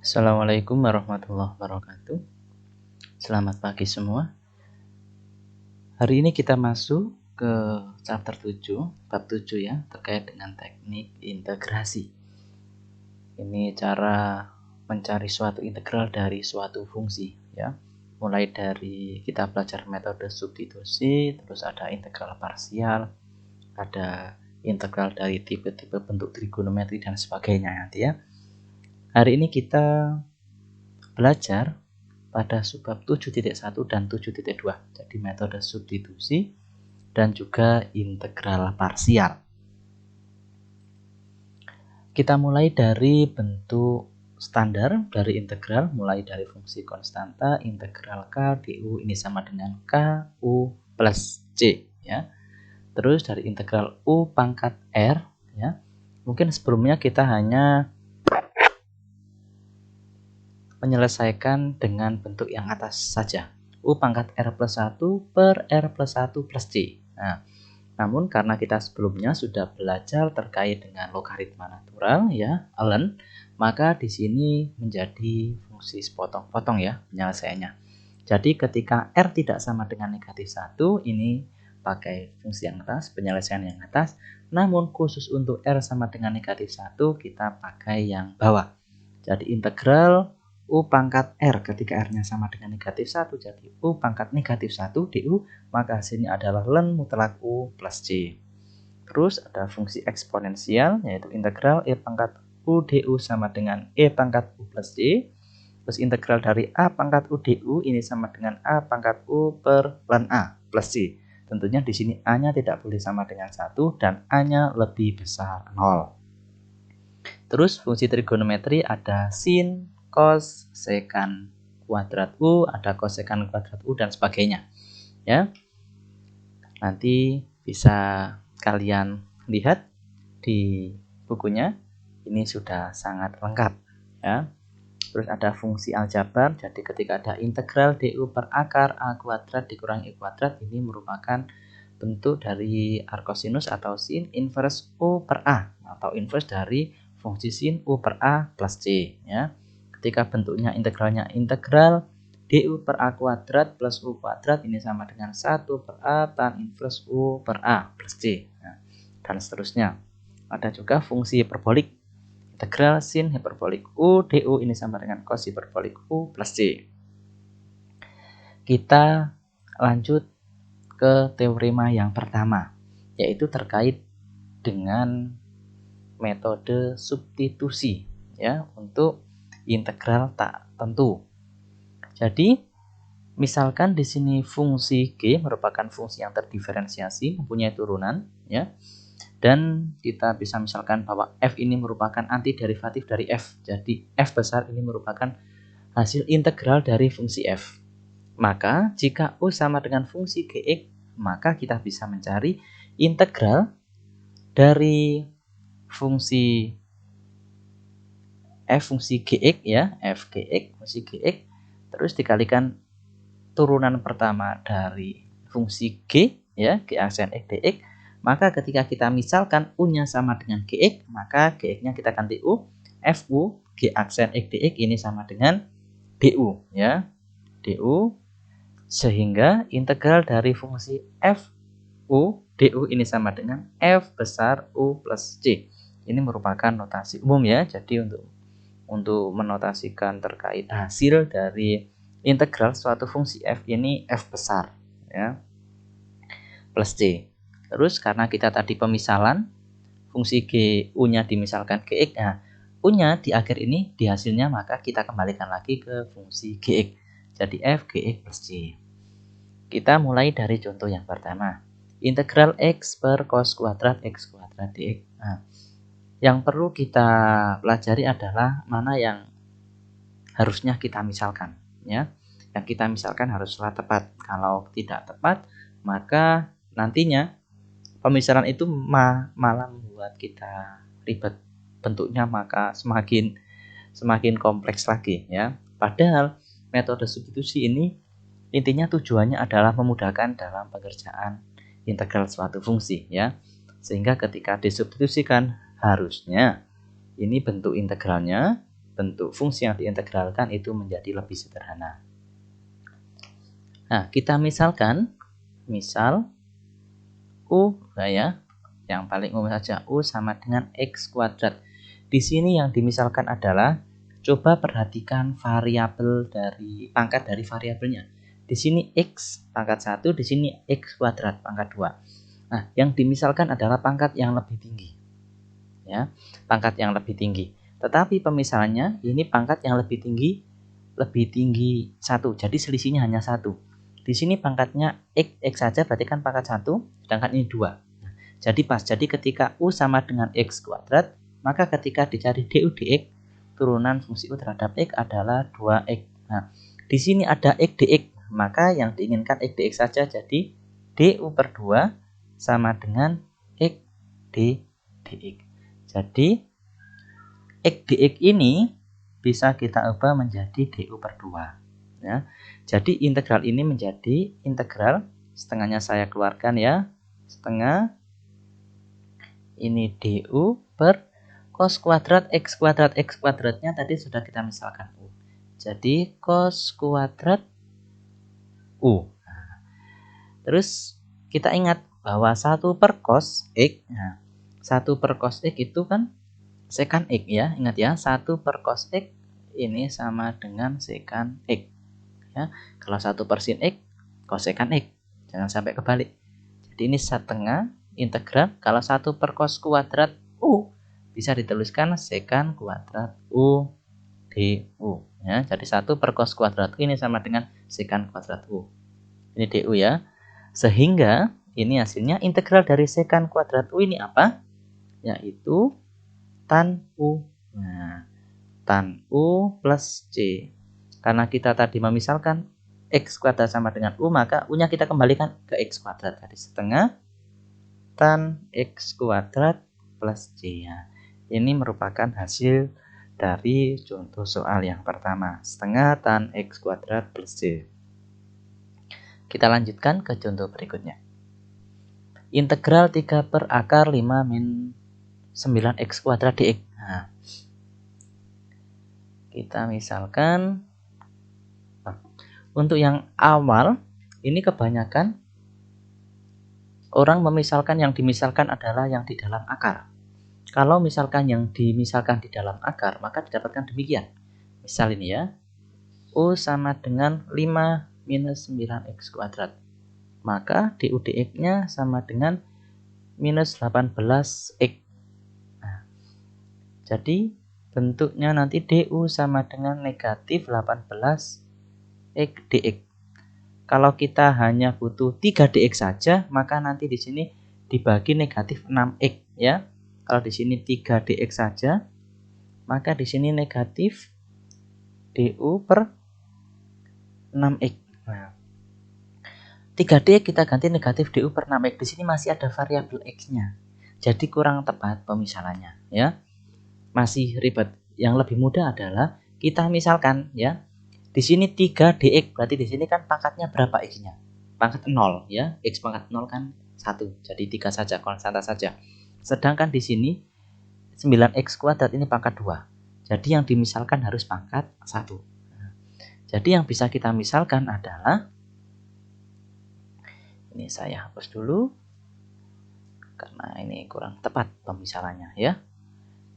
Assalamualaikum warahmatullahi wabarakatuh. Selamat pagi semua. Hari ini kita masuk ke chapter 7, bab 7 ya, terkait dengan teknik integrasi. Ini cara mencari suatu integral dari suatu fungsi ya. Mulai dari kita belajar metode substitusi, terus ada integral parsial, ada integral dari tipe-tipe bentuk trigonometri dan sebagainya nanti ya. Hari ini kita belajar pada subbab 7.1 dan 7.2. Jadi metode substitusi dan juga integral parsial. Kita mulai dari bentuk standar dari integral, mulai dari fungsi konstanta, integral K du ini sama dengan K U plus C ya. Terus dari integral U pangkat R ya. Mungkin sebelumnya kita hanya menyelesaikan dengan bentuk yang atas saja. U pangkat R plus 1 per R plus 1 plus C. Nah, namun karena kita sebelumnya sudah belajar terkait dengan logaritma natural ya, ln, maka di sini menjadi fungsi sepotong-potong ya penyelesaiannya. Jadi ketika R tidak sama dengan negatif 1, ini pakai fungsi yang atas, penyelesaian yang atas. Namun khusus untuk R sama dengan negatif 1, kita pakai yang bawah. Jadi integral U pangkat R ketika R-nya sama dengan negatif 1, jadi U pangkat negatif 1 du, maka hasilnya adalah ln mutlak U plus C. Terus ada fungsi eksponensial, yaitu integral E pangkat U du sama dengan E pangkat U plus C. Terus integral dari A pangkat U du ini sama dengan A pangkat U per ln A plus C. Tentunya di sini A-nya tidak boleh sama dengan 1 dan A-nya lebih besar 0. Terus fungsi trigonometri ada sin, cos, sekan kuadrat U, ada kosekan kuadrat U dan sebagainya. Ya. Nanti bisa kalian lihat di bukunya. Ini sudah sangat lengkap ya. Terus ada fungsi aljabar. Jadi ketika ada integral du per akar A kuadrat dikurangi I kuadrat, ini merupakan bentuk dari arcosinus atau sin inverse U per A atau inverse dari fungsi sin U per A plus C ya. Ketika bentuknya integralnya integral du per A kuadrat plus U kuadrat ini sama dengan 1 per A tan inverse U per A plus C. Nah, dan seterusnya. Ada juga fungsi hiperbolik. Integral sin hiperbolik U du ini sama dengan cos hiperbolik U plus C. Kita lanjut ke teorema yang pertama, yaitu terkait dengan metode substitusi ya untuk integral tak tentu. Jadi misalkan di sini fungsi G merupakan fungsi yang terdiferensiasi, mempunyai turunan ya. Dan kita bisa misalkan bahwa f ini merupakan antiderivatif dari f. Jadi f besar ini merupakan hasil integral dari fungsi f. Maka jika U sama dengan fungsi Gx, maka kita bisa mencari integral dari fungsi f fungsi Gx ya, f Gx, fungsi Gx, terus dikalikan turunan pertama dari fungsi G ya, G aksen X dx. Maka ketika kita misalkan U-nya sama dengan Gx, maka Gx-nya kita ganti U, Fu G aksen X dx ini sama dengan du ya, du, sehingga integral dari fungsi Fu du ini sama dengan F besar U plus C. Ini merupakan notasi umum ya. Jadi untuk menotasikan terkait hasil dari integral suatu fungsi f ini f besar ya plus c. Terus karena kita tadi pemisalan fungsi g u-nya dimisalkan gx, nah u-nya di akhir ini di hasilnya maka kita kembalikan lagi ke fungsi gx. Jadi f gx plus c. Kita mulai dari contoh yang pertama. Integral x per cos kuadrat x kuadrat dx. Nah, yang perlu kita pelajari adalah mana yang harusnya kita misalkan ya. Yang kita misalkan haruslah tepat. Kalau tidak tepat, maka nantinya pemisalan itu malah membuat kita ribet bentuknya, maka semakin kompleks lagi ya. Padahal metode substitusi ini intinya tujuannya adalah memudahkan dalam pengerjaan integral suatu fungsi ya. Sehingga ketika disubstitusikan harusnya ini bentuk integralnya bentuk fungsi yang diintegralkan itu menjadi lebih sederhana. Nah, kita misalkan, misal U ya, yang paling umum saja, U sama dengan X kuadrat. Di sini yang dimisalkan adalah, coba perhatikan variabel dari pangkat dari variabelnya. Di sini X pangkat 1, di sini X kuadrat pangkat 2. Nah, yang dimisalkan adalah pangkat yang lebih tinggi. Ya, pangkat yang lebih tinggi. Tetapi pemisalannya ini pangkat yang lebih tinggi 1. Jadi selisihnya hanya 1. Di sini pangkatnya X saja, berarti kan pangkat 1, sedangkan ini 2. Jadi pas. Jadi ketika U sama dengan X kuadrat, maka ketika dicari DU dx, turunan fungsi U terhadap X adalah 2X. Nah, di sini ada X dx, maka yang diinginkan X dx saja. Jadi DU per 2 sama dengan X dx. Jadi X dx ini bisa kita ubah menjadi DU per 2. Ya. Jadi integral ini menjadi integral, setengahnya saya keluarkan ya, setengah ini DU per cos kuadrat X kuadratnya tadi sudah kita misalkan U. Jadi cos kuadrat U. Nah, terus kita ingat bahwa 1 per cos X, nah, 1 per cos X itu kan secant X ya, ingat ya, 1 per cos X ini sama dengan secant X. Ya, kalau 1 per sin X, cosecant X. Jangan sampai kebalik. Jadi ini setengah integral. Kalau 1 per cos kuadrat U, bisa dituliskan secant kuadrat U DU. Ya, jadi 1 per cos kuadrat U ini sama dengan secant kuadrat U. Ini DU ya. Sehingga ini hasilnya integral dari secant kuadrat U ini apa? Yaitu tan U. Nah, tan U plus C. Karena kita tadi memisalkan X kuadrat sama dengan U, maka U-nya kita kembalikan ke X kuadrat. Jadi setengah tan X kuadrat plus C. Ya. Ini merupakan hasil dari contoh soal yang pertama. Setengah tan X kuadrat plus C. Kita lanjutkan ke contoh berikutnya. Integral 3 per akar 5 min 9X kuadrat dx. Nah, kita misalkan, untuk yang awal, ini kebanyakan orang memisalkan yang dimisalkan adalah yang di dalam akar. Kalau misalkan yang dimisalkan di dalam akar, maka didapatkan demikian. Misal ini ya, U sama dengan 5 minus 9X kuadrat. Maka DU dx-nya sama dengan minus 18X. Nah, jadi bentuknya nanti DU sama dengan negatif 18X dx. Kalau kita hanya butuh 3 dx saja, maka nanti di sini dibagi negatif 6x ya. Kalau di sini 3 dx saja, maka di sini negatif du per 6x. Nah, 3 dx kita ganti negatif du per 6x. Di sini masih ada variabel x-nya. Jadi kurang tepat pemisalannya ya. Masih ribet. Yang lebih mudah adalah kita misalkan ya. Di sini 3 dx, berarti di sini kan pangkatnya berapa x-nya? Pangkat 0 ya. X pangkat 0 kan 1. Jadi 3 saja, konstanta saja. Sedangkan di sini 9x kuadrat ini pangkat 2. Jadi yang dimisalkan harus pangkat 1. Jadi yang bisa kita misalkan adalah, ini saya hapus dulu karena ini kurang tepat pemisalannya ya.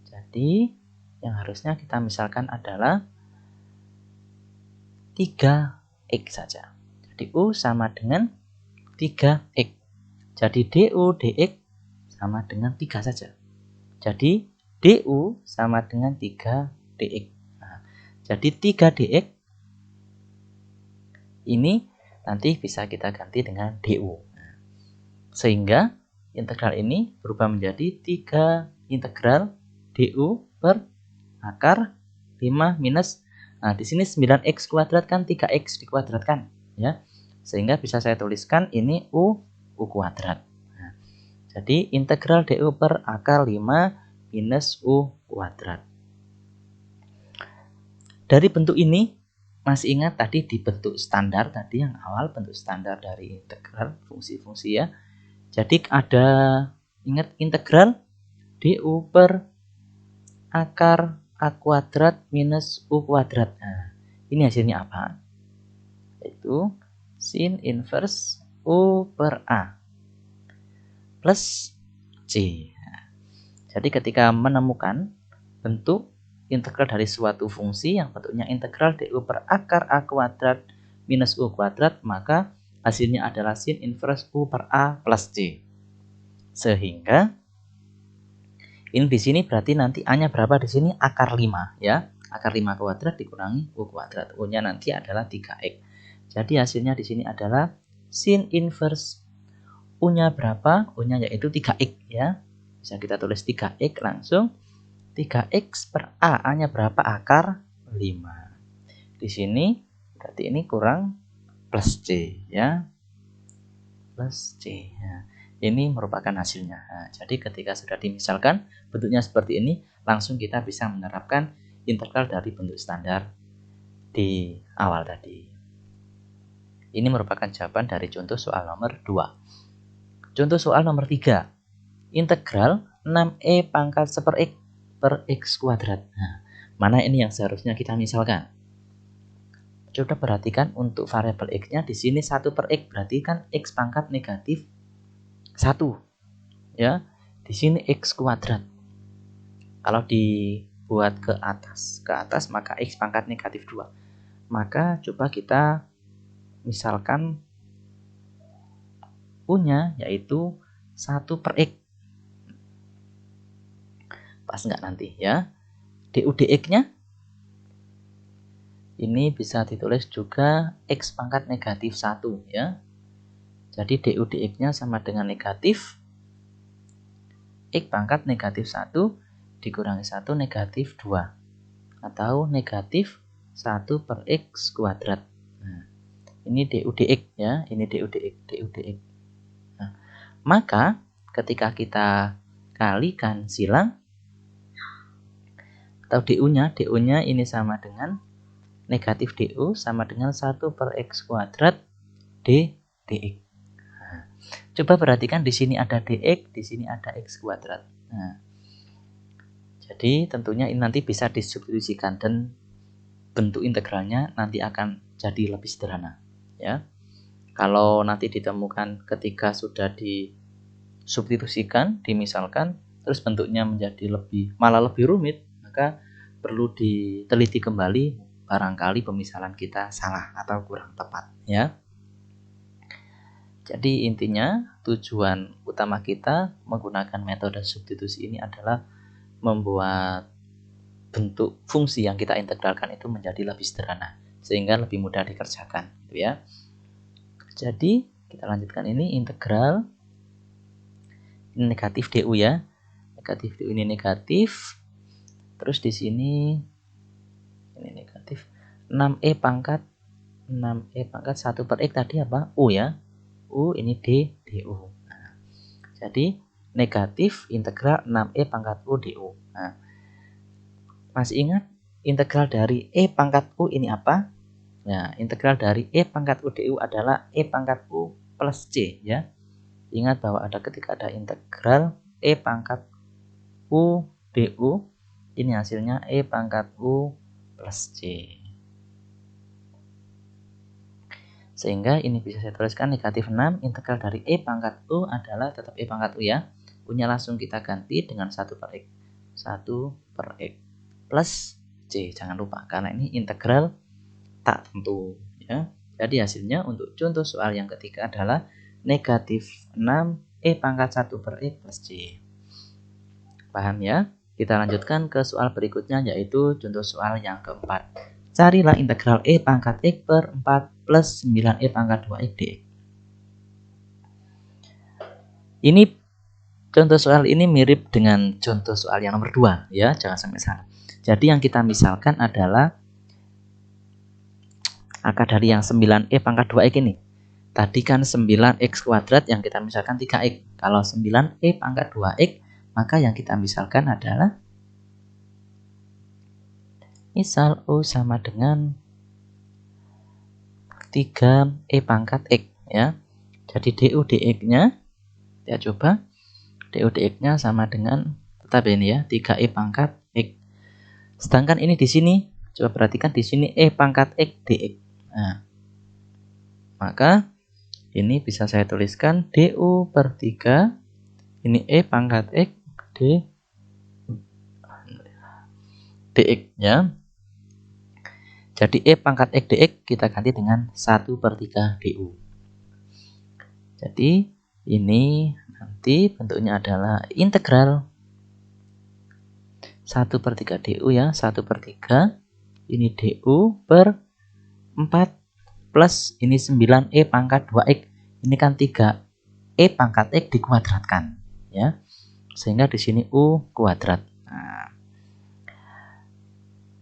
Jadi yang harusnya kita misalkan adalah 3x saja. Jadi U sama dengan 3x. Jadi DU dx sama dengan 3 saja. Jadi DU sama dengan 3 dx. Nah, jadi 3 dx ini nanti bisa kita ganti dengan DU. Nah, sehingga integral ini berubah menjadi 3 integral DU per akar 5 minus, nah di sini 9x kuadrat kan 3x dikuadratkan ya. Sehingga bisa saya tuliskan ini U kuadrat. Nah, jadi integral DU per akar 5 minus U kuadrat. Dari bentuk ini masih ingat tadi di bentuk standar tadi yang awal, bentuk standar dari integral fungsi-fungsi ya. Jadi ada, ingat integral DU per akar A kuadrat minus U kuadrat. Nah, ini hasilnya apa? Yaitu sin inverse U per A plus C. Nah, jadi ketika menemukan bentuk integral dari suatu fungsi yang bentuknya integral du per akar A kuadrat minus U kuadrat, maka hasilnya adalah sin inverse U per A plus C. Sehingga ini di sini berarti nanti A-nya berapa di sini? Akar 5 ya. Akar 5 kuadrat dikurangi U kuadrat. U-nya nanti adalah 3x. Jadi hasilnya di sini adalah sin inverse U-nya berapa? U-nya yaitu 3x ya. Bisa kita tulis 3x langsung. 3x per A. A-nya berapa? Akar 5. Di sini berarti ini kurang plus C ya. Plus C. Nah, ini merupakan hasilnya. Nah, jadi ketika sudah dimisalkan bentuknya seperti ini, langsung kita bisa menerapkan integral dari bentuk standar di awal tadi. Ini merupakan jawaban dari contoh soal nomor 2. Contoh soal nomor 3. Integral 6e pangkat 1/x per x kuadrat. Nah, mana ini yang seharusnya kita misalkan? Coba perhatikan untuk variabel x-nya di sini 1/x, berarti kan x pangkat negatif 1 ya. Di sini x kuadrat. Kalau dibuat ke atas maka x pangkat negatif 2. Maka coba kita misalkan U-nya yaitu 1/x. Pas nggak nanti ya? Du dx-nya ini bisa ditulis juga x pangkat negatif 1 ya. Jadi du dx-nya sama dengan negatif x pangkat negatif 1 dikurangi 1 negatif 2. Atau negatif 1 per x kuadrat. Nah, ini du dx ya. Ini du dx. Nah, maka ketika kita kalikan silang atau du-nya ini sama dengan negatif du sama dengan 1 per x kuadrat dx. Nah, coba perhatikan di sini ada dx, di sini ada x kuadrat. Nah, jadi tentunya ini nanti bisa disubstitusikan dan bentuk integralnya nanti akan jadi lebih sederhana ya. Kalau nanti ditemukan ketika sudah disubstitusikan, dimisalkan, terus bentuknya menjadi malah lebih rumit, maka perlu diteliti kembali, barangkali pemisalan kita salah atau kurang tepat ya. Jadi intinya tujuan utama kita menggunakan metode substitusi ini adalah membuat bentuk fungsi yang kita integralkan itu menjadi lebih sederhana sehingga lebih mudah dikerjakan gitu ya. Jadi kita lanjutkan, ini integral ini negatif du ya. Negatif du ini negatif. Terus di sini ini negatif 6e pangkat 1 per x tadi apa? U ya. U ini du. Nah, jadi negatif integral 6e pangkat u du. Nah, masih ingat integral dari e pangkat u ini apa? Nah, integral dari e pangkat u du adalah e pangkat u plus c ya. Ingat bahwa ketika ada integral e pangkat u du, ini hasilnya e pangkat u plus c. Sehingga ini bisa saya tuliskan negatif 6 integral dari e pangkat u adalah tetap e pangkat u ya. U-nya langsung kita ganti dengan 1 per x. 1 per x plus c. Jangan lupa karena ini integral tak tentu ya. Jadi hasilnya untuk contoh soal yang ketiga adalah negatif 6 e pangkat 1 per x plus c. Paham ya? Kita lanjutkan ke soal berikutnya, yaitu contoh soal yang keempat. Carilah integral e pangkat x per 4 plus 9e pangkat 2x dx. Ini contoh soal ini mirip dengan contoh soal yang nomor 2 ya, jangan sampai salah. Jadi yang kita misalkan adalah akar dari yang 9e pangkat 2x ini. Tadi kan 9x kuadrat yang kita misalkan 3x. Kalau 9e pangkat 2x, maka yang kita misalkan adalah misal U sama dengan 3e pangkat x ya. Jadi du dx-nya kita coba du dx-nya sama dengan tetap ini ya, 3e pangkat x. Sedangkan ini di sini, coba perhatikan di sini E pangkat X dx. Nah, maka ini bisa saya tuliskan du per 3. Ini E pangkat X dx ya. Jadi E pangkat X dx kita ganti dengan 1/3 du. Jadi ini nanti bentuknya adalah integral 1/3 du ya, 1/3 ini du per 4 plus ini 9E pangkat 2X. Ini kan 3E pangkat X dikuadratkan ya. Sehingga di sini U kuadrat. Nah,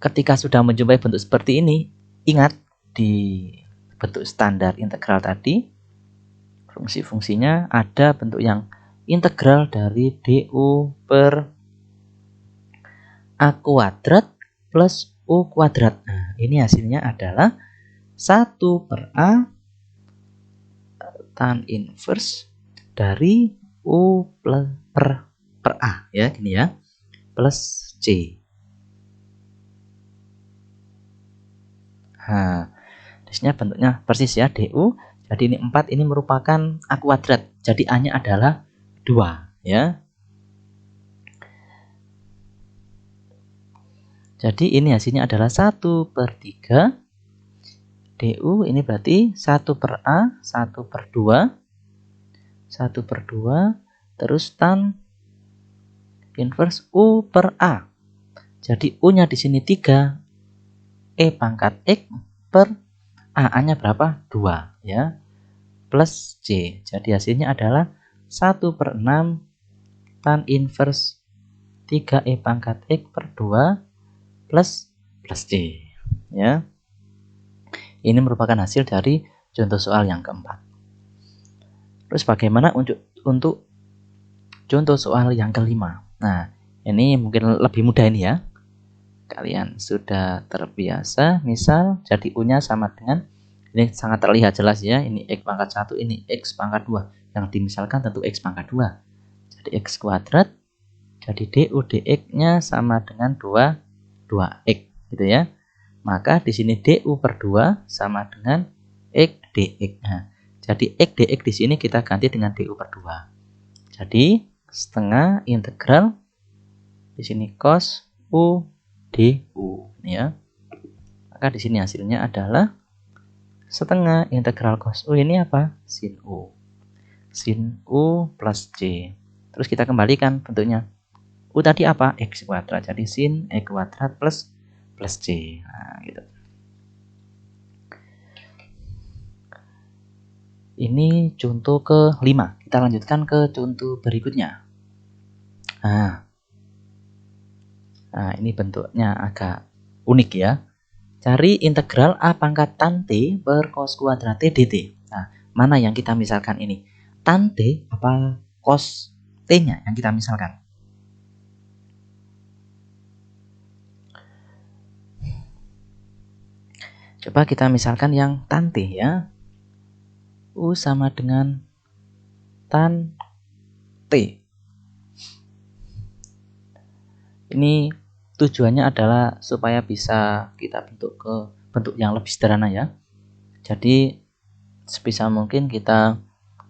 ketika sudah menjumpai bentuk seperti ini, ingat di bentuk standar integral tadi, fungsi-fungsinya ada bentuk yang integral dari du per A kuadrat plus U kuadrat. Nah, ini hasilnya adalah 1/A tan inverse dari U per A ya, gini ya, plus C. Nah, disini bentuknya persis ya, du. Jadi ini 4, ini merupakan A kuadrat. Jadi A-nya adalah 2 ya. Jadi ini hasilnya adalah 1/3 du, ini berarti 1/A, 1/2, 1/2, terus tan inverse U per A. Jadi U-nya di sini 3, E pangkat X per A-nya berapa? 2 ya, plus C. Jadi hasilnya adalah 1/6 tan inverse 3E pangkat X per 2 plus C ya. Ini merupakan hasil dari contoh soal yang keempat. Terus bagaimana untuk contoh soal yang kelima? Nah, ini mungkin lebih mudah ini ya. Kalian sudah terbiasa, misal jadi U-nya sama dengan, ini sangat terlihat jelas ya, ini X pangkat 1, ini X pangkat 2. Yang dimisalkan tentu X pangkat 2. Jadi X kuadrat, jadi du dx-nya sama dengan 2x gitu ya. Maka di sini du per 2 sama dengan x dx. Nah, jadi x dx di sini kita ganti dengan du per 2. Jadi setengah integral di sini cos u du ya. Maka di sini hasilnya adalah setengah integral cos u ini apa? Sin u. Sin u plus c. Terus kita kembalikan bentuknya. U tadi apa? X kuadrat. Jadi sin x kuadrat plus c. Nah, gitu. Ini contoh ke-5. Kita lanjutkan ke contoh berikutnya. Nah, ini bentuknya agak unik ya. Cari integral A pangkat tan T per cos kuadrat T dt. Nah, mana yang kita misalkan ini? Tan T apa cos T-nya yang kita misalkan? Coba kita misalkan yang tan T ya. U sama dengan tan T. Ini tujuannya adalah supaya bisa kita bentuk ke bentuk yang lebih sederhana ya. Jadi sebisa mungkin kita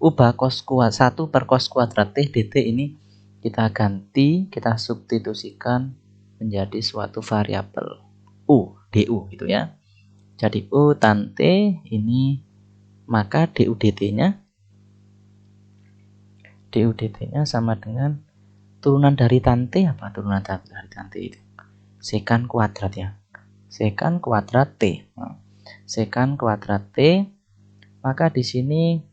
ubah cos kuadrat 1 per cos kuadrat T dt ini kita ganti, kita substitusikan menjadi suatu variabel U, du gitu ya. Jadi U tan T ini, maka du dt-nya sama dengan turunan dari tan T apa? Turunan dari tan T itu sekan kuadrat ya. Sekan kuadrat T. Nah, sekan kuadrat T, maka di sini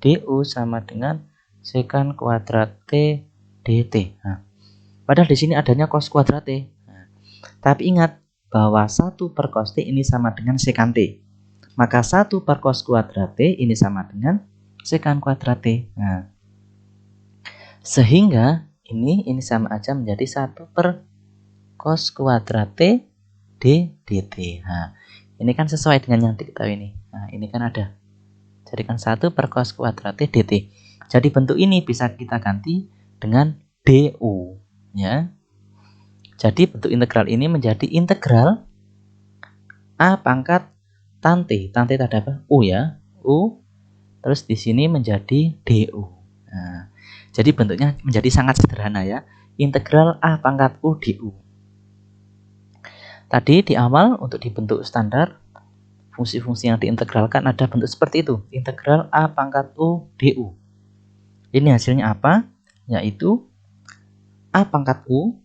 du sama dengan sekan kuadrat T dt. Nah, padahal di sini adanya cos kuadrat T. Nah, tapi ingat bahwa 1 per cos T ini sama dengan sekan T. Maka 1 per cos kuadrat T ini sama dengan sekan kuadrat T. Nah, sehingga ini sama aja menjadi 1 per cos kuadrat T d dt. Nah, ini kan sesuai dengan yang diketahui ini. Nah, ini kan ada. Jadi kan 1 per cos kuadrat T dt. Jadi bentuk ini bisa kita ganti dengan du ya. Jadi bentuk integral ini menjadi integral A pangkat tan T. Tan T tadi apa? U ya. U. Terus di sini menjadi DU. Nah, jadi bentuknya menjadi sangat sederhana ya. Integral A pangkat U DU. Tadi di awal untuk dibentuk standar, fungsi-fungsi yang diintegralkan ada bentuk seperti itu. Integral A pangkat U DU. Ini hasilnya apa? Yaitu A pangkat U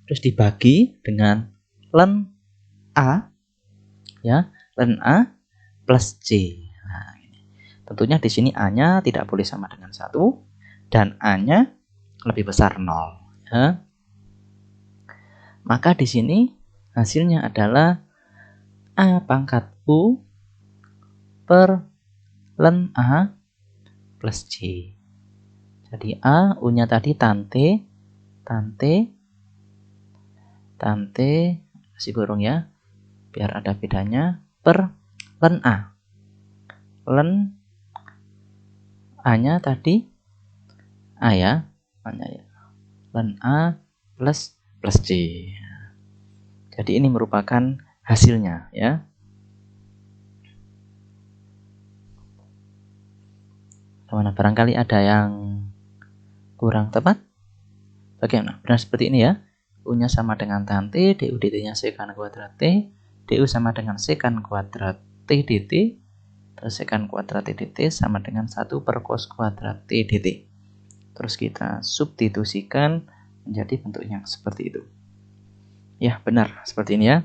terus dibagi dengan ln A ya, ln A plus C. Nah, tentunya di sini A-nya tidak boleh sama dengan 1 dan A-nya lebih besar 0 ya. Maka di sini hasilnya adalah A pangkat U per ln A plus C. Jadi A, U-nya tadi tan T, kasih burung ya, biar ada bedanya, per ln A. Ln A-nya tadi A ya, ln A plus C. Jadi ini merupakan hasilnya ya. Mana barangkali ada yang kurang tepat? Bagaimana? Benar seperti ini ya. U-nya sama dengan tan T, DU dt-nya sekan kuadrat T, DU sama dengan sekan kuadrat T dt, terus sekan kuadrat T dt sama dengan 1 per cos kuadrat T dt. Terus kita substitusikan menjadi bentuk yang seperti itu. Ya, benar seperti ini ya.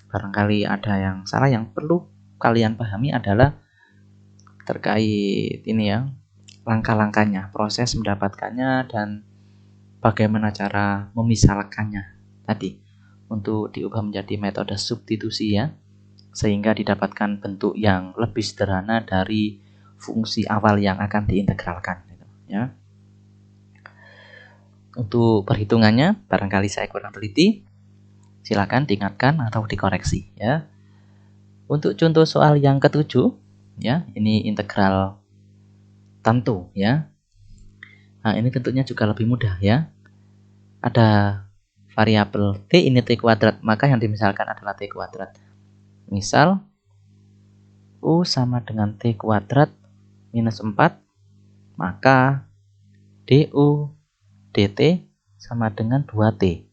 Barangkali ada yang salah, yang perlu kalian pahami adalah terkait ini ya, langkah-langkahnya, proses mendapatkannya dan bagaimana cara memisalkannya tadi untuk diubah menjadi metode substitusi ya, sehingga didapatkan bentuk yang lebih sederhana dari fungsi awal yang akan diintegralkan gitu, ya. Untuk perhitungannya barangkali saya kurang teliti, silakan diingatkan atau dikoreksi ya. Untuk contoh soal yang ketujuh ya, ini integral tentu ya. Nah, ini tentunya juga lebih mudah ya. Ada variabel T, ini T kuadrat, maka yang dimisalkan adalah T kuadrat. Misal U sama dengan T kuadrat minus 4, maka DU dt sama dengan 2T.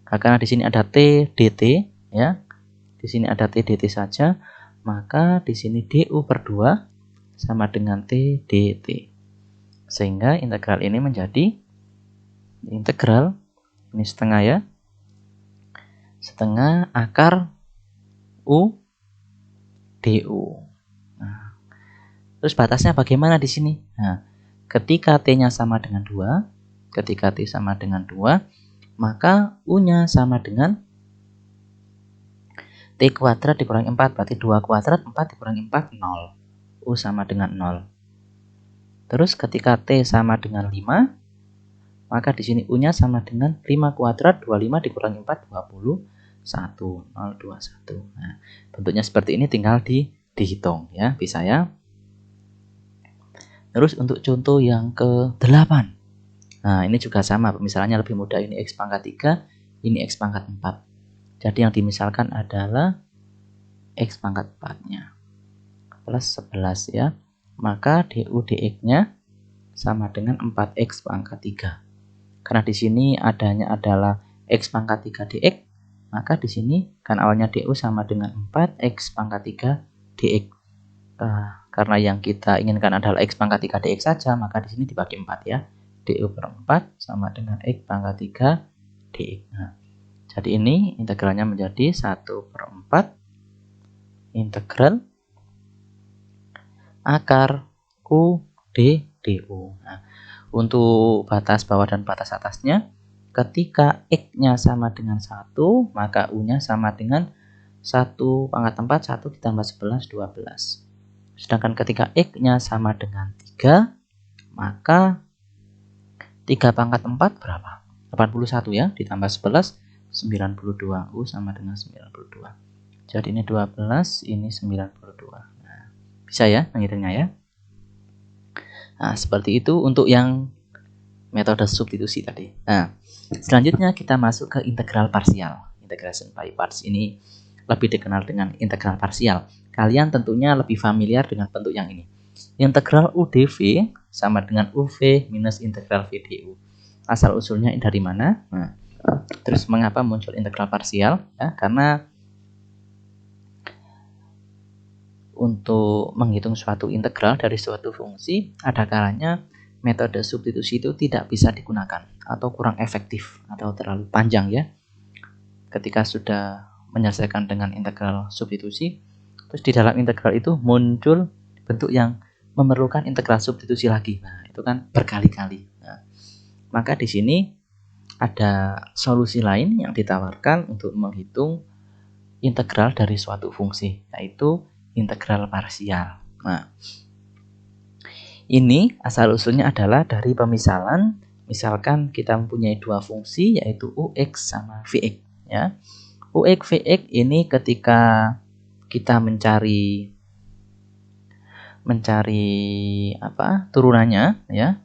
Nah, karena di sini ada T dt ya. Di sini ada T dt saja, maka di sini DU per 2 sama dengan T dt. Sehingga integral ini menjadi integral, ini setengah ya, setengah akar U DU. Nah, terus batasnya bagaimana di sini? Nah, ketika T-nya sama dengan 2, ketika T sama dengan 2, maka U-nya sama dengan T kuadrat dikurangi 4, berarti 2 kuadrat, 4 dikurangi 4, 0. U sama dengan 0. Terus ketika T sama dengan 5, maka di sini U-nya sama dengan 5 kuadrat, 25 dikurangi 4, 21, 021. Nah, bentuknya seperti ini, tinggal dihitung ya, bisa ya. Terus untuk contoh yang ke-8. Nah, ini juga sama, misalnya lebih mudah, ini X pangkat 3, ini X pangkat 4. Jadi yang dimisalkan adalah X pangkat 4-nya plus 11 ya. Maka DU dx-nya sama dengan 4X pangkat 3. Karena di sini adanya adalah X pangkat 3 dx, maka di sini kan awalnya DU sama dengan 4X pangkat 3 dx. Karena yang kita inginkan adalah X pangkat 3 dx saja, maka di sini dibagi 4 ya. DU per 4 sama dengan X pangkat 3 dx. Nah, jadi ini integralnya menjadi 1/4 integral akar U D DU. Nah, untuk batas bawah dan batas atasnya, ketika X-nya sama dengan 1, maka U-nya sama dengan 1 pangkat 4, 1 ditambah 11, 12. Sedangkan ketika X-nya sama dengan 3, maka 3 pangkat 4 berapa? 81 ya, ditambah 11, 92. U sama dengan 92. Jadi ini 12, ini 92. Nah, bisa ya menghitungnya ya. Nah, seperti itu untuk yang metode substitusi tadi. Nah, selanjutnya kita masuk ke integral parsial. Integration by parts ini lebih dikenal dengan integral parsial. Kalian tentunya lebih familiar dengan bentuk yang ini. Integral UdV sama dengan UV minus integral VdU. Asal usulnya dari mana? Nah, terus mengapa muncul integral parsial? Ya, karena untuk menghitung suatu integral dari suatu fungsi, ada kalanya metode substitusi itu tidak bisa digunakan atau kurang efektif atau terlalu panjang ya. Ketika sudah menyelesaikan dengan integral substitusi, terus di dalam integral itu muncul bentuk yang memerlukan integral substitusi lagi. Nah, itu kan berkali-kali. Nah, maka di sini ada solusi lain yang ditawarkan untuk menghitung integral dari suatu fungsi, yaitu integral parsial. Nah, ini asal-usulnya adalah dari pemisalan. Misalkan kita mempunyai dua fungsi, yaitu UX sama VX. Ya. UX, VX ini ketika kita mencari turunannya, ya.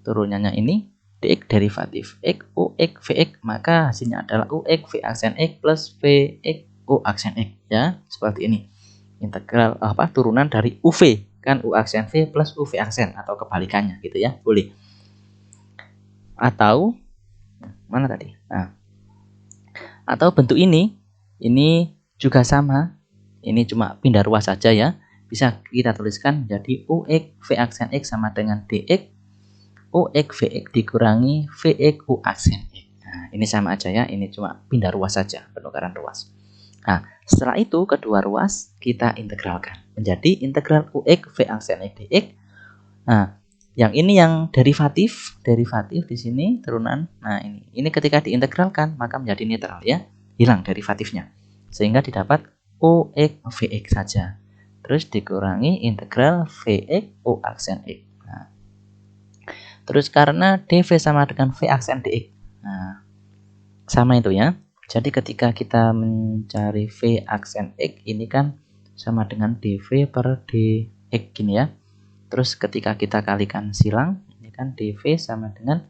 Turunannya ini dx derivatif x UX VX, maka hasilnya adalah UX V aksen X plus VX U aksen X, ya. Seperti ini. Integral turunan dari UV kan U aksen V plus UV aksen atau kebalikannya gitu ya, boleh. Atau mana tadi? Nah, atau bentuk ini juga sama, ini cuma pindah ruas saja ya. Bisa kita tuliskan jadi UX V aksen X sama dengan DX UX VX dikurangi VX U aksen X. Nah, ini sama aja ya, ini cuma pindah ruas saja, penukaran ruas. Nah, setelah itu kedua ruas kita integralkan menjadi integral UX V aksen X dx. Nah, yang ini yang derivatif di sini turunan. Nah, ini ketika diintegralkan maka menjadi netral ya, hilang derivatifnya. Sehingga didapat UX VX saja. Terus dikurangi integral VX U aksen X. Nah, terus karena dv sama dengan V aksen dx. Nah, sama itu ya. Jadi ketika kita mencari V aksen X ini kan sama dengan dV per dx gini ya. Terus ketika kita kalikan silang, ini kan dV sama dengan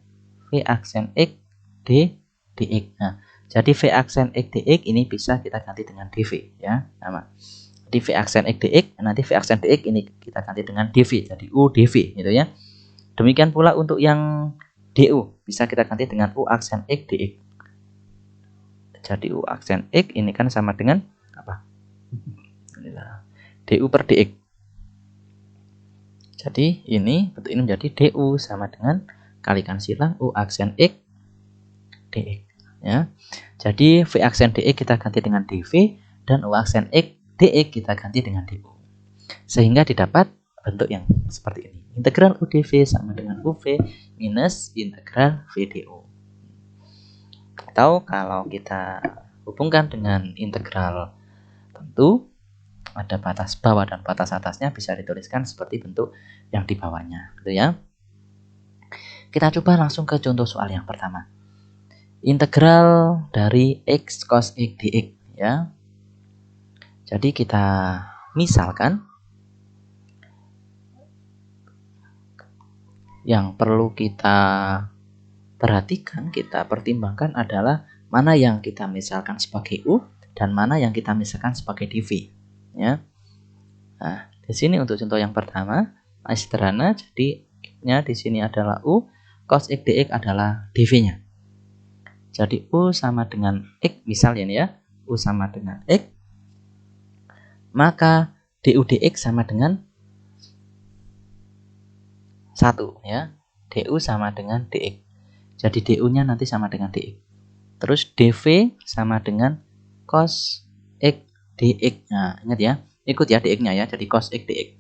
V aksen X dx. Nah, jadi V aksen X dx ini bisa kita ganti dengan dV ya, sama. Jadi V aksen X dx, nanti V aksen dx ini kita ganti dengan dV, jadi U dV gitu ya. Demikian pula untuk yang du, bisa kita ganti dengan U aksen X dx. Jadi U aksen X ini kan sama dengan apa? Du per dx. Jadi ini bentuk ini menjadi du sama dengan kalikan silang U aksen X dx ya. Jadi V aksen dx kita ganti dengan dv dan U aksen X dx kita ganti dengan du. Sehingga didapat bentuk yang seperti ini. Integral UdV sama dengan UV minus integral VdU. Atau kalau kita hubungkan dengan integral tentu, ada batas bawah dan batas atasnya, bisa dituliskan seperti bentuk yang di bawahnya, gitu ya. Kita coba langsung ke contoh soal yang pertama. Integral dari x cos x dx ya. Jadi kita misalkan yang perlu kita perhatikan, kita pertimbangkan adalah mana yang kita misalkan sebagai U dan mana yang kita misalkan sebagai dV ya. Nah, di sini untuk contoh yang pertama sederhana, jadi di sini adalah U, cos x dx adalah dV-nya. Jadi U sama dengan X misalnya ya, U sama dengan X, maka du dx sama dengan 1 ya. Du sama dengan dx. Jadi du-nya nanti sama dengan dx. Terus dv sama dengan cos x dx. Nah, ingat ya, ikut ya dx-nya ya, jadi cos x dx.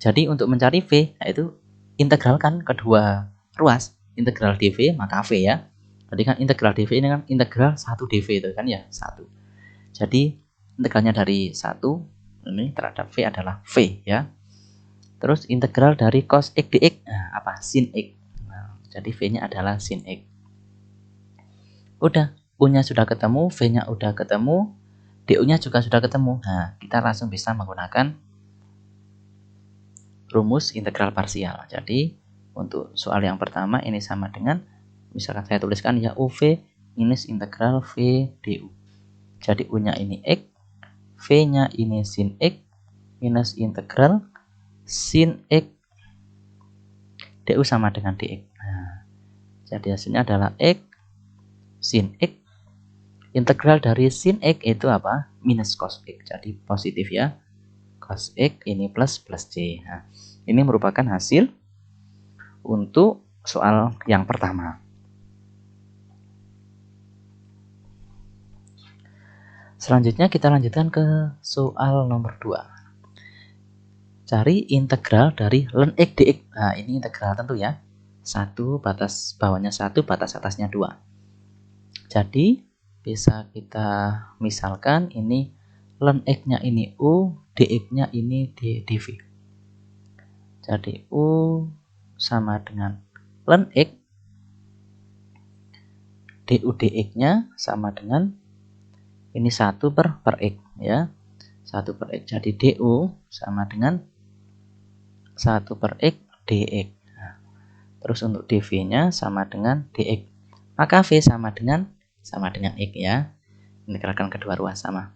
Jadi untuk mencari v, yaitu integralkan kedua ruas, integral dv maka v ya. Jadi kan integral dv ini kan integral 1 dv itu kan ya, 1. Jadi integralnya dari 1 ini terhadap v adalah v ya. Terus integral dari cos x dx, nah, apa? Sin x. Nah, jadi v-nya adalah sin x. Udah, u-nya sudah ketemu, v-nya udah ketemu, du-nya juga sudah ketemu. Nah, kita langsung bisa menggunakan rumus integral parsial. Jadi Untuk soal yang pertama ini sama dengan, misalkan saya tuliskan ya UV minus integral V du. Jadi U nya ini X, V nya ini sin X minus integral sin X du sama dengan dx. Nah, jadi hasilnya adalah X sin X. Integral dari sin X itu apa? Minus cos X. Jadi positif ya. Cos X ini plus C. Nah, ini merupakan hasil untuk soal yang pertama. Selanjutnya kita lanjutkan ke soal nomor 2. Cari integral dari ln X dx. Nah, ini integral tentu ya. 1 batas bawahnya 1, batas atasnya 2. Jadi bisa kita misalkan ini ln X-nya ini U, dx-nya ini dv. Jadi U sama dengan ln X, du dx-nya sama dengan ini 1 per X ya. 1 per X. Jadi du sama dengan 1 per X dx. Nah, terus untuk dv-nya sama dengan dx. Maka V sama dengan X ya. Integralkan kedua ruas sama.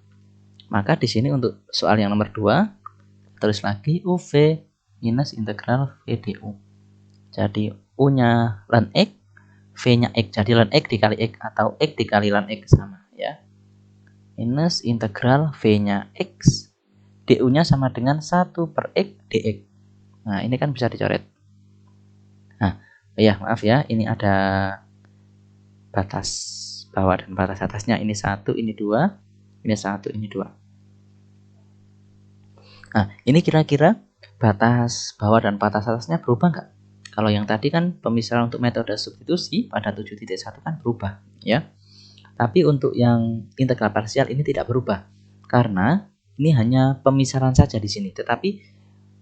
Maka di sini untuk soal yang nomor 2 tulis lagi UV minus integral V du. Jadi U-nya ln X, V-nya X. Jadi ln X dikali X atau X dikali ln X sama ya. Minus integral V-nya X, du-nya sama dengan 1 per X dx. Nah, ini kan bisa dicoret. Nah, ya maaf ya, ini ada batas bawah dan batas atasnya. Ini 1, ini 2, ini 1, ini 2. Nah, ini kira-kira batas bawah dan batas atasnya berubah nggak? Kalau yang tadi kan pemisahan untuk metode substitusi pada 7.1 kan berubah ya. Tapi untuk yang integral parsial ini tidak berubah. Karena ini hanya pemisahan saja di sini. Tetapi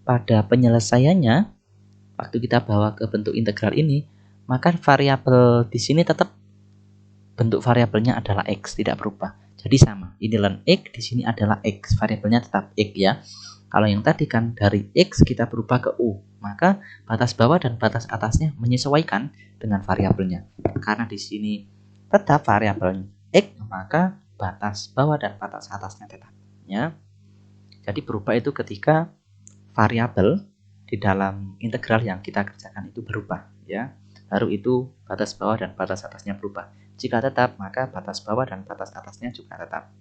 pada penyelesaiannya, waktu kita bawa ke bentuk integral ini, maka variabel di sini tetap bentuk variabelnya adalah X, tidak berubah. Jadi sama. Ini ln X, di sini adalah X. Variabelnya tetap X ya. Kalau yang tadi kan dari X kita berubah ke U, maka batas bawah dan batas atasnya menyesuaikan dengan variabelnya. Karena di sini tetap variabel X, maka batas bawah dan batas atasnya tetap ya. Jadi berubah itu ketika variabel di dalam integral yang kita kerjakan itu berubah ya. Baru itu batas bawah dan batas atasnya berubah. Jika tetap, maka batas bawah dan batas atasnya juga tetap.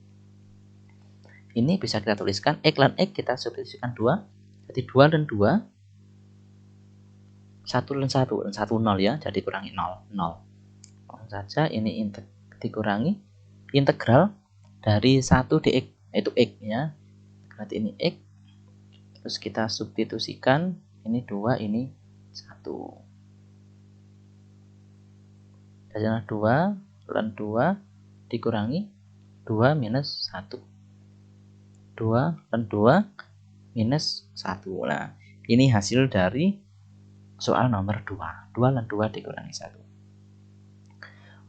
Ini bisa kita tuliskan X ln X kita substitusikan 2. Jadi 2 ln 2, 1 ln 1, ln 1 0 ya. Jadi kurangi 0, 0. Langsung saja ini dikurangi integral dari 1 dx, yaitu X ya. Berarti ini X. Terus kita substitusikan ini 2, ini 1. Hasilnya 2 ln 2 dikurangi 2 minus 1. 2 ln 2 minus 1. Nah, ini hasil dari soal nomor 2. 2 ln 2 dikurangi 1.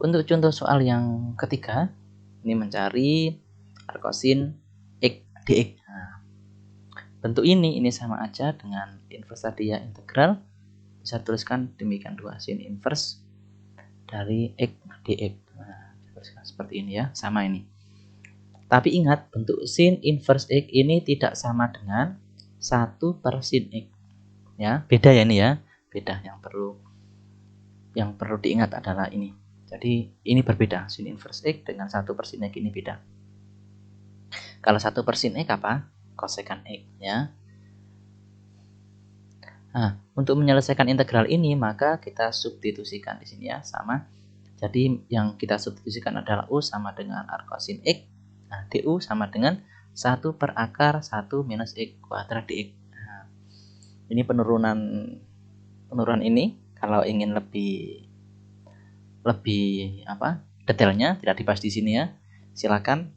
Untuk contoh soal yang ketiga, ini mencari arcosin X dx. Nah, bentuk ini sama aja dengan inverse tadi ya, integral. Bisa tuliskan demikian 2 sin inverse dari X dx. Nah, tuliskan seperti ini ya, sama ini. Tapi ingat, bentuk sin inverse X ini tidak sama dengan 1 per sin X. Ya, beda ya ini ya. Beda, yang perlu diingat adalah ini. Jadi ini berbeda, sin inverse X dengan 1 per sin X ini beda. Kalau 1 per sin X apa? Kosekan X ya. Nah, untuk menyelesaikan integral ini maka kita substitusikan di sini ya, sama. Jadi yang kita substitusikan adalah U sama dengan arcosin X. Nah, du sama dengan 1 per akar 1 minus X kuadrat dx. Nah, ini penurunan ini kalau ingin lebih detailnya tidak dibahas di sini ya. Silakan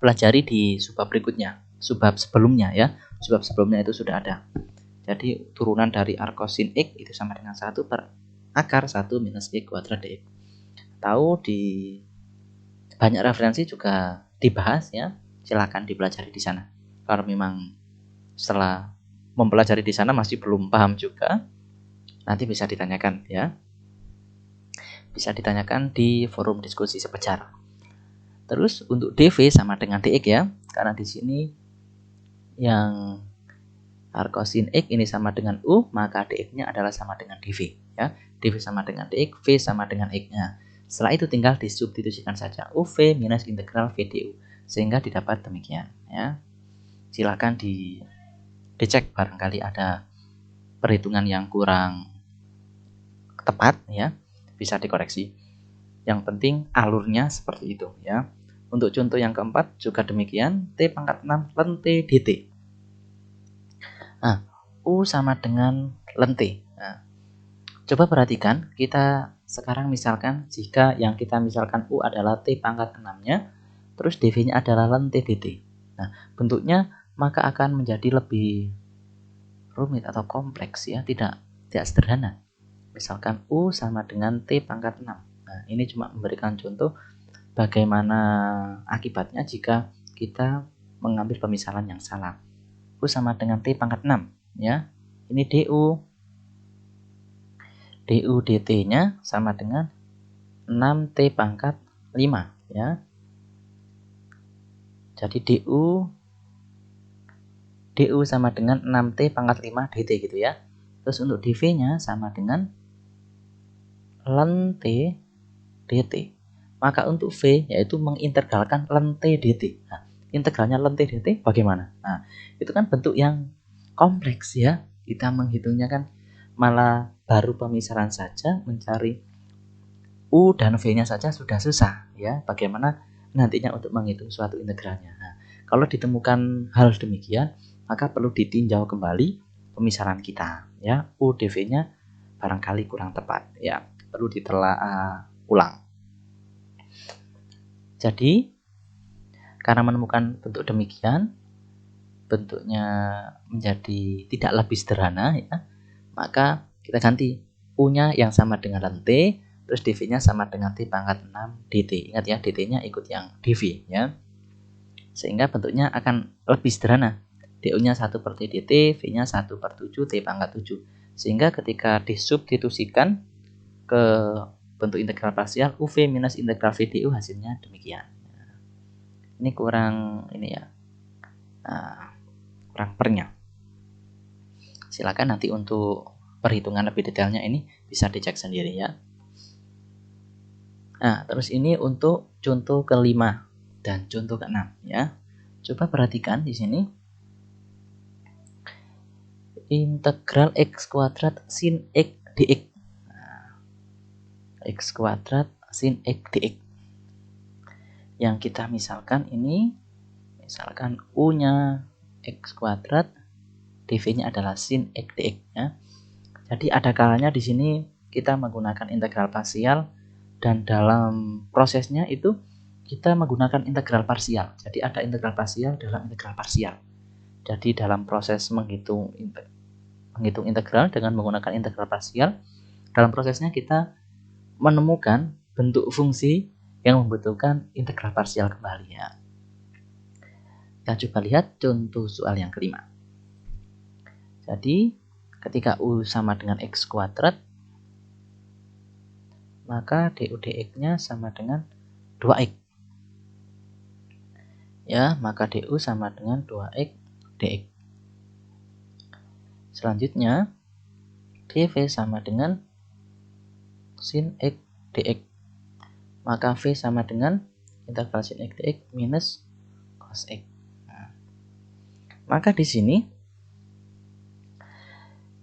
pelajari di subbab berikutnya, subbab sebelumnya ya. Subbab sebelumnya itu sudah ada. Jadi turunan dari arcosin X itu sama dengan 1 per akar 1 minus X kuadrat dx. Tahu di banyak referensi juga dibahas ya. Silakan dipelajari di sana. Kalau memang setelah mempelajari di sana masih belum paham juga, Nanti bisa ditanyakan ya. Bisa ditanyakan di forum diskusi sepejar. Terus untuk dv sama dengan dx ya. Karena di sini yang arcosin X ini sama dengan U, maka dx-nya adalah sama dengan dv ya. dv sama dengan dx, v sama dengan X-nya. Setelah itu tinggal disubstitusikan saja UV minus integral V du sehingga didapat demikian ya. Silakan dicek barangkali ada perhitungan yang kurang tepat ya, bisa dikoreksi. Yang penting alurnya seperti itu ya. Untuk contoh yang keempat juga demikian, T pangkat 6 ln T dt. Nah, U sama dengan ln T. Nah, coba perhatikan, kita sekarang misalkan jika yang kita misalkan U adalah T pangkat 6-nya, terus dv-nya adalah ln T dt. Nah, bentuknya maka akan menjadi lebih rumit atau kompleks ya, tidak sederhana. Misalkan U sama dengan T pangkat 6. Nah, ini cuma memberikan contoh bagaimana akibatnya jika kita mengambil pemisalan yang salah. U sama dengan T pangkat 6 ya. Ini du. du dt-nya sama dengan 6T pangkat 5 ya. Jadi du sama dengan 6T pangkat 5 dt gitu ya. Terus untuk dv-nya sama dengan ln T dt. Maka untuk V yaitu mengintegralkan ln T dt. Nah, integralnya ln T dt bagaimana? Nah, itu kan bentuk yang kompleks ya. Kita menghitungnya kan malah baru pemisalan saja mencari U dan V-nya saja sudah susah ya. Bagaimana nantinya untuk menghitung suatu integralnya. Nah, kalau ditemukan hal demikian, maka perlu ditinjau kembali pemisalan kita ya. U dv-nya barangkali kurang tepat ya. Perlu ditelaah ulang. Jadi, karena menemukan bentuk demikian, bentuknya menjadi tidak lebih sederhana ya, maka kita ganti U-nya yang sama dengan ln T, terus dv-nya sama dengan T pangkat 6 dt. Ingat ya, dt-nya ikut yang dv ya. Sehingga bentuknya akan lebih sederhana. du-nya 1 per T dt, v-nya 1 per 7 T pangkat 7. Sehingga ketika disubstitusikan ke bentuk integral parsial, UV minus integral V du hasilnya demikian. Ini kurang ini ya, kurang pernya. Silakan nanti untuk perhitungan lebih detailnya ini bisa dicek sendiri ya. Nah, terus ini untuk contoh kelima dan contoh keenam ya. Coba perhatikan di sini. Integral x kuadrat sin x dx. X kuadrat sin x dx. Yang kita misalkan ini, misalkan U-nya x kuadrat, dv-nya adalah sin x dx ya. Jadi ada kalanya di sini kita menggunakan integral parsial dan dalam prosesnya itu kita menggunakan integral parsial. Jadi ada integral parsial dalam integral parsial. Jadi dalam proses menghitung integral dengan menggunakan integral parsial, dalam prosesnya kita menemukan bentuk fungsi yang membutuhkan integral parsial kembali ya. Kita coba lihat contoh soal yang kelima. Jadi ketika U sama dengan x kuadrat, maka du dx-nya sama dengan 2x. Ya, maka du sama dengan 2x dx. Selanjutnya, dv sama dengan sin x dx. Maka v sama dengan integral sin x dx minus cos x. Nah, maka di sini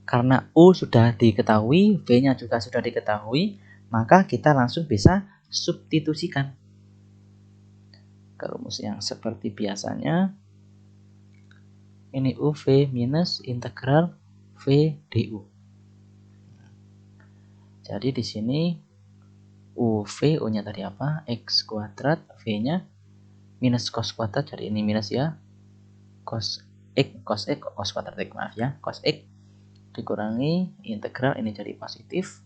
karena U sudah diketahui, V-nya juga sudah diketahui, maka kita langsung bisa substitusikan ke rumus yang seperti biasanya. Ini UV minus integral V du. Jadi di sini UV, U-nya tadi apa? X kuadrat, V-nya minus cos kuadrat, jadi ini minus ya. Cos kuadrat X, maaf ya, cos X dikurangi integral, ini jadi positif.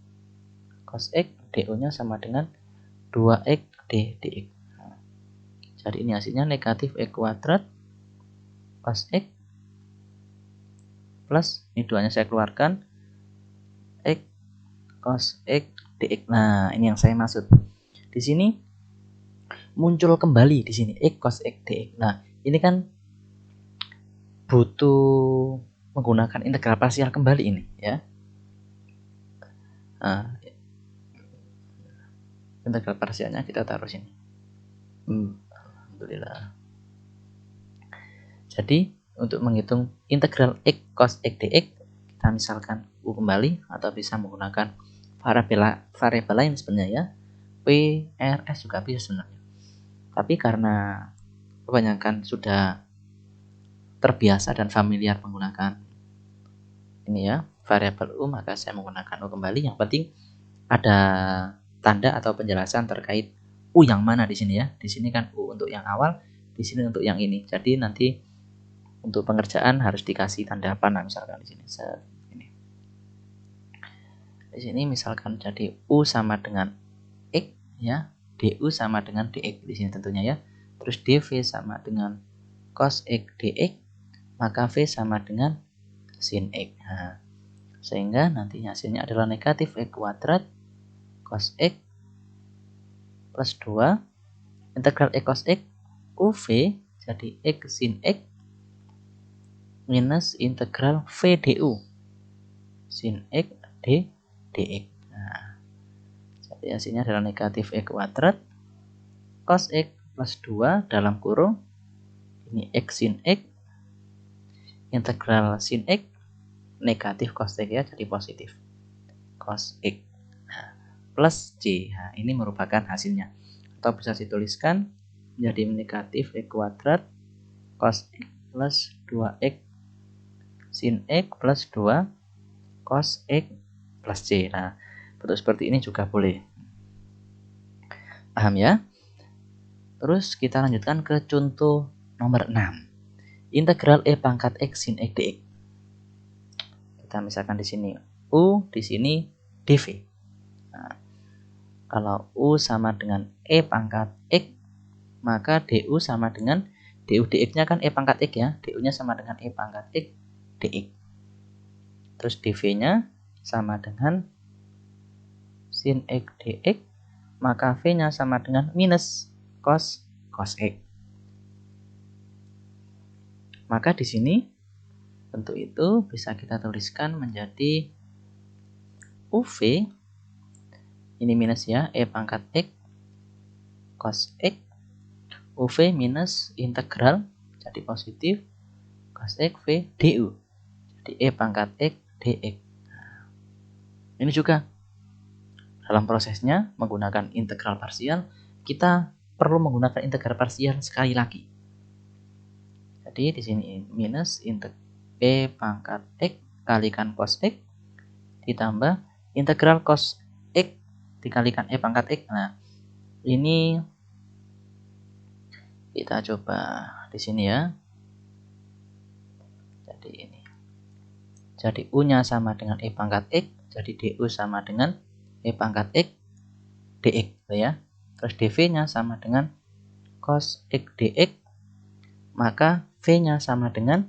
Cos X, du-nya sama dengan 2x d dx. Nah, jadi ini hasilnya negatif X kuadrat cos X plus, ini 2-nya saya keluarkan, X cos X dx. Nah, ini yang saya maksud. Di sini muncul kembali di sini X cos X dx. Nah, ini kan butuh menggunakan integral parsial kembali ini ya. Nah, integral parsialnya kita taruh sini. Alhamdulillah. Jadi untuk menghitung integral X cos X dx, kita misalkan U kembali atau bisa menggunakan variabel lain sebenarnya ya. P, R, S juga bisa sebenarnya. Tapi karena kebanyakan sudah terbiasa dan familiar menggunakan ini ya, variabel U, maka saya menggunakan U kembali. Yang penting ada tanda atau penjelasan terkait U yang mana di sini ya. Di sini kan U untuk yang awal, di sini untuk yang ini. Jadi nanti untuk pengerjaan harus dikasih tanda panah misalkan di sini. Di sini misalkan jadi U sama dengan X ya, DU sama dengan DX di sini tentunya ya. Terus DV sama dengan cos X dx, maka V sama dengan sin X. Nah, sehingga nantinya hasilnya adalah negatif X kuadrat cos X plus 2 integral X cos X UV jadi X sin X minus integral V du sin X dx. Nah, jadi hasilnya adalah negatif X kuadrat cos X plus 2 dalam kurung ini X sin X integral sin X negatif cos X ya, jadi positif cos X plus C. Nah, ini merupakan hasilnya. Atau bisa dituliskan menjadi negatif X kuadrat cos X plus 2X sin X plus 2 cos X plus C. Nah, bentuk seperti ini juga boleh. Paham ya? Terus kita lanjutkan ke contoh nomor 6. Integral E pangkat X sin X dx. Kita misalkan di sini U, di sini dV. Nah, kalau U sama dengan E pangkat X, maka DU sama dengan DU dx-nya kan E pangkat X ya. DU-nya sama dengan E pangkat X dx. Terus dV-nya sama dengan sin X dx, maka V-nya sama dengan minus cos X. Maka di sini bentuk itu bisa kita tuliskan menjadi UV ini minus ya, E pangkat X cos X UV minus integral jadi positif cos X V du jadi E pangkat X dx. Ini juga dalam prosesnya menggunakan integral parsial, kita perlu menggunakan integral parsial sekali lagi. Jadi di sini minus E pangkat X kalikan cos X ditambah integral cos X dikalikan E pangkat X. Nah, ini kita coba di sini ya. Jadi ini. Jadi U-nya sama dengan E pangkat X, jadi DU sama dengan E pangkat X dx ya. Terus dV-nya sama dengan cos X dx, maka V-nya sama dengan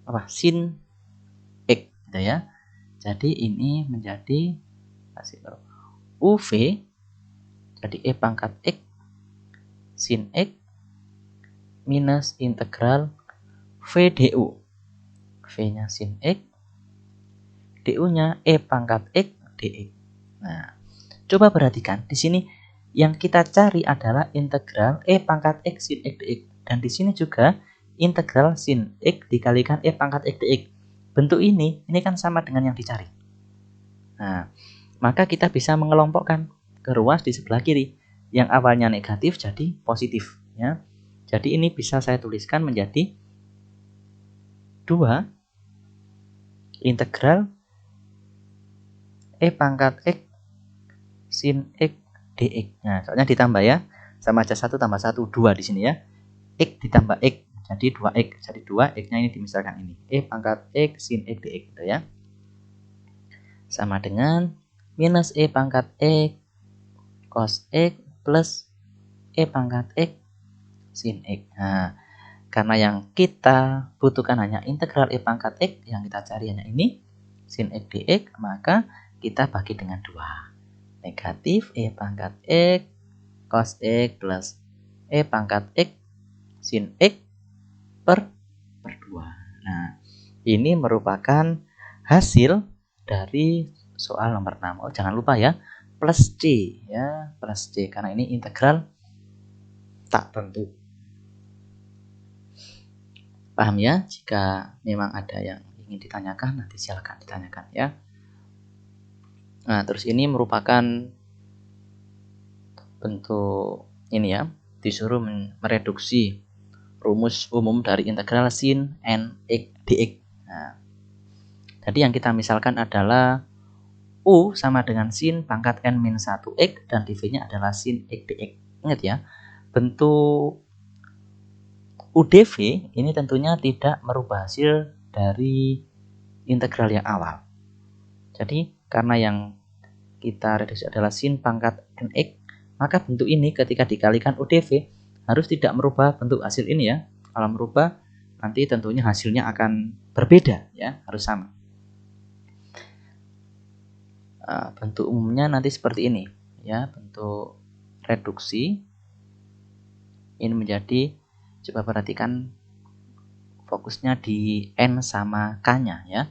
apa? Sin X gitu ya. Jadi ini menjadi UV jadi E pangkat X sin X minus integral V du. V-nya sin X, du-nya E pangkat X dx. Nah, coba perhatikan di sini yang kita cari adalah integral E pangkat X sin X dx, dan di sini juga integral sin X dikalikan E pangkat X dx. Bentuk ini kan sama dengan yang dicari. Nah, maka kita bisa mengelompokkan ke ruas di sebelah kiri. Yang awalnya negatif jadi positif ya. Jadi ini bisa saya tuliskan menjadi 2 integral E pangkat X sin X dx. Nah, soalnya ditambah ya. Sama aja 1 tambah 1, 2 di sini ya. X ditambah X, jadi 2X. Jadi 2, X-nya ini dimisalkan ini. E pangkat X sin X dx gitu ya. Sama dengan minus E pangkat X cos X plus E pangkat X sin X. Nah, karena yang kita butuhkan hanya integral E pangkat X, yang kita cari hanya ini, sin X dx, maka kita bagi dengan 2. Negatif E pangkat X cos X plus E pangkat X sin X per 2. Nah, ini merupakan hasil dari soal nomor 6. Oh, jangan lupa ya, plus C ya, plus C karena ini integral tak tentu. Paham ya? Jika memang ada yang ingin ditanyakan, nanti silakan ditanyakan ya. Nah, terus ini merupakan bentuk ini ya, disuruh mereduksi rumus umum dari integral sin n x dx. Nah, jadi yang kita misalkan adalah U sama dengan sin pangkat n min 1x dan dv-nya adalah sin x dx. Ingat ya, bentuk UDV ini tentunya tidak merubah hasil dari integral yang awal. Jadi karena yang kita reduksi adalah sin pangkat nx, maka bentuk ini ketika dikalikan UDV harus tidak merubah bentuk hasil ini ya. Kalau merubah nanti tentunya hasilnya akan berbeda ya, harus sama. Bentuk umumnya nanti seperti ini ya, bentuk reduksi ini menjadi, coba perhatikan fokusnya di n sama k-nya ya.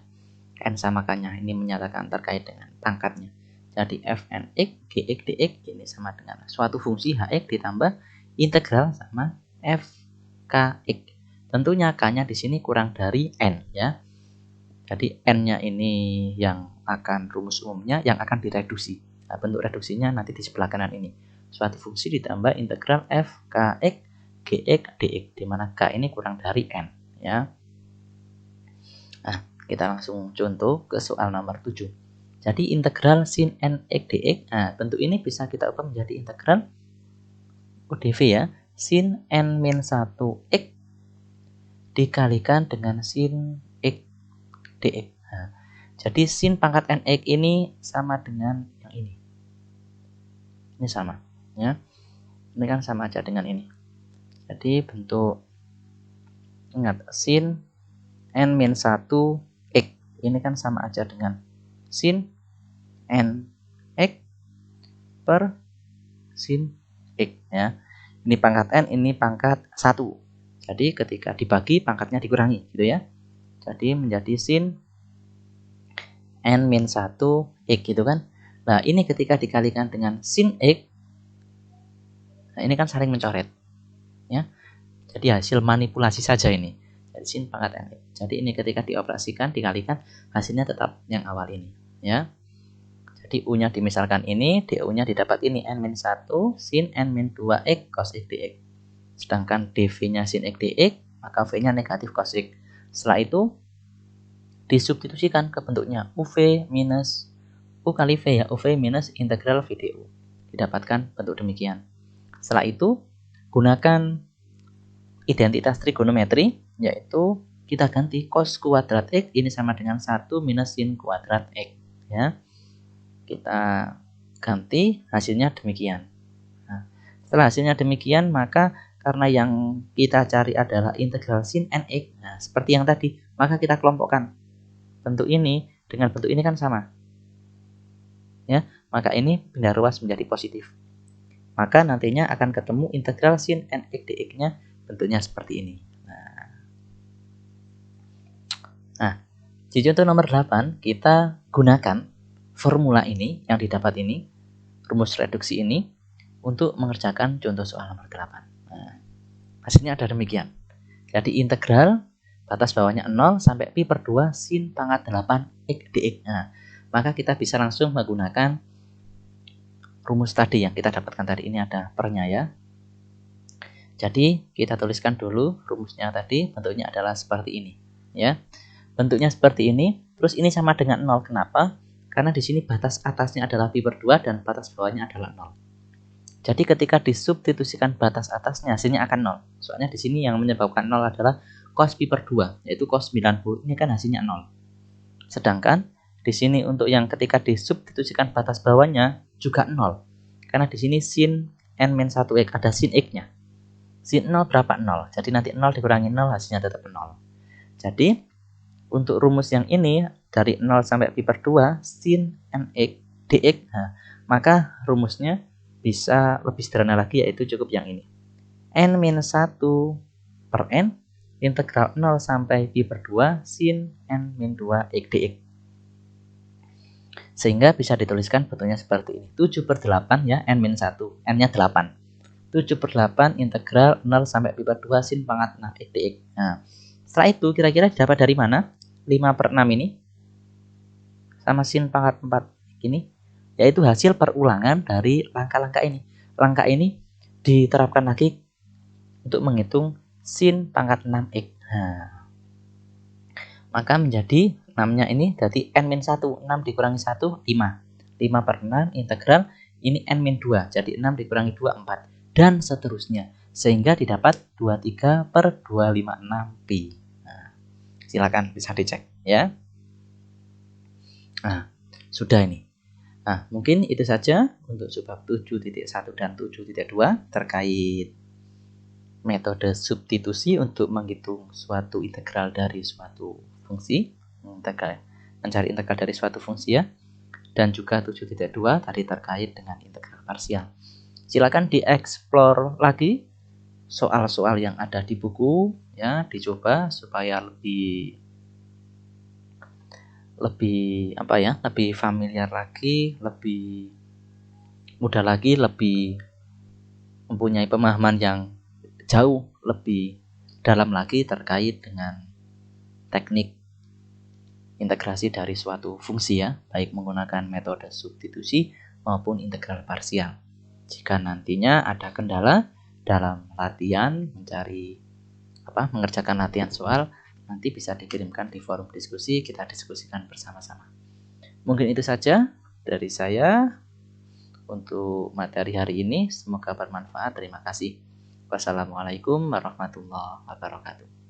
N sama k-nya ini menyatakan terkait dengan pangkatnya. Jadi fnx gx dx ini sama dengan suatu fungsi hx ditambah integral sama fkx. Tentunya k-nya di sini kurang dari n ya. Jadi n-nya ini yang akan rumus umumnya yang akan direduksi. Nah, bentuk reduksinya nanti di sebelah kanan ini. Suatu fungsi ditambah integral fkx gx dx di mana k ini kurang dari n ya. Nah, kita langsung contoh ke soal nomor 7. Jadi integral sin n x dx, nah bentuk ini bisa kita ubah menjadi integral UDV ya, sin n min 1x dikalikan dengan sin x dx. Nah, jadi sin pangkat nx ini sama dengan yang ini. Ini sama ya. Ini kan sama aja dengan ini. Jadi bentuk, ingat, sin n min 1x ini kan sama aja dengan sin n x per sin x ya. Ini pangkat n, ini pangkat 1. Jadi ketika dibagi pangkatnya dikurangi gitu ya. Jadi menjadi sin n min 1x gitu kan. Nah, ini ketika dikalikan dengan sin x, nah ini kan saling mencoret ya. Jadi hasil manipulasi saja ini. Jadi sin pangkat n. Jadi ini ketika dioperasikan dikalikan hasilnya tetap yang awal ini ya. Jadi U-nya dimisalkan ini, DU-nya didapat ini n min 1 sin n min 2x cos x dx. Sedangkan dv-nya sin x dx, maka v-nya negatif cos x. Setelah itu disubstitusikan ke bentuknya UV minus U kali V ya, UV minus integral V du. Didapatkan bentuk demikian. Setelah itu gunakan identitas trigonometri, yaitu kita ganti cos kuadrat x ini sama dengan 1 minus sin kuadrat x ya. Kita ganti, hasilnya demikian. Nah, setelah hasilnya demikian, maka karena yang kita cari adalah integral sin nx, nah seperti yang tadi, maka kita kelompokkan bentuk ini dengan bentuk ini kan sama ya, maka ini pindah ruas menjadi positif. Maka nantinya akan ketemu integral sin nx dx-nya bentuknya seperti ini. Nah, di contoh nomor 8 kita gunakan formula ini yang didapat ini, rumus reduksi ini, untuk mengerjakan contoh soal nomor 8. Nah, hasilnya ada demikian. Jadi integral batas bawahnya 0 sampai pi per 2 sin pangkat 8 x dx. Nah, maka kita bisa langsung menggunakan rumus tadi yang kita dapatkan tadi. Ini ada pernya ya. Jadi kita tuliskan dulu rumusnya tadi, bentuknya adalah seperti ini ya. Bentuknya seperti ini, terus ini sama dengan 0. Kenapa? Karena di sini batas atasnya adalah pi per 2 dan batas bawahnya adalah 0. Jadi ketika disubstitusikan batas atasnya hasilnya akan 0. Soalnya di sini yang menyebabkan 0 adalah cos pi per 2, yaitu cos 90. Ini kan hasilnya 0. Sedangkan di sini untuk yang ketika disubstitusikan batas bawahnya juga 0. Karena di sini sin n min 1x ada sin x-nya. Sin 0 berapa? 0. Jadi nanti 0 dikurangi 0 hasilnya tetap 0. Jadi untuk rumus yang ini dari 0 sampai pi per 2 sin nx dx, nah, maka rumusnya bisa lebih sederhana lagi, yaitu cukup yang ini. N-1 per N integral 0 sampai pi per 2 sin N-2 x dx. Sehingga bisa dituliskan bentuknya seperti ini. 7 per 8 ya, N-1. N-nya 8. 7 per 8 integral 0 sampai pi per 2 sin pangkat 6 x dx. Nah, setelah itu kira-kira dapat dari mana? 5 per 6 ini sama sin pangkat 4 ini, yaitu hasil perulangan dari langkah-langkah ini. Langkah ini diterapkan lagi untuk menghitung sin pangkat 6x. Nah, maka menjadi 6-nya ini jadi N-1. 6 dikurangi 1, 5. 5 per 6 integral ini N-2. Jadi 6 dikurangi 2, 4. Dan seterusnya. Sehingga didapat 23 per 256 pi. Nah, silakan bisa dicek ya. Nah, sudah ini. Nah, mungkin itu saja untuk sebab 7.1 dan 7.2 terkait metode substitusi untuk menghitung suatu integral dari suatu fungsi, mencari integral dari suatu fungsi ya. Dan juga 7.2 tadi terkait dengan integral parsial. Silakan dieksplor lagi soal-soal yang ada di buku ya, dicoba supaya lebih familiar lagi, lebih mudah lagi, lebih mempunyai pemahaman yang jauh lebih dalam lagi terkait dengan teknik integrasi dari suatu fungsi ya, baik menggunakan metode substitusi maupun integral parsial. Jika nantinya ada kendala dalam latihan mengerjakan latihan soal, nanti bisa dikirimkan di forum diskusi, kita diskusikan bersama-sama. Mungkin itu saja dari saya untuk materi hari ini. Semoga bermanfaat. Terima kasih. Wassalamualaikum warahmatullahi wabarakatuh.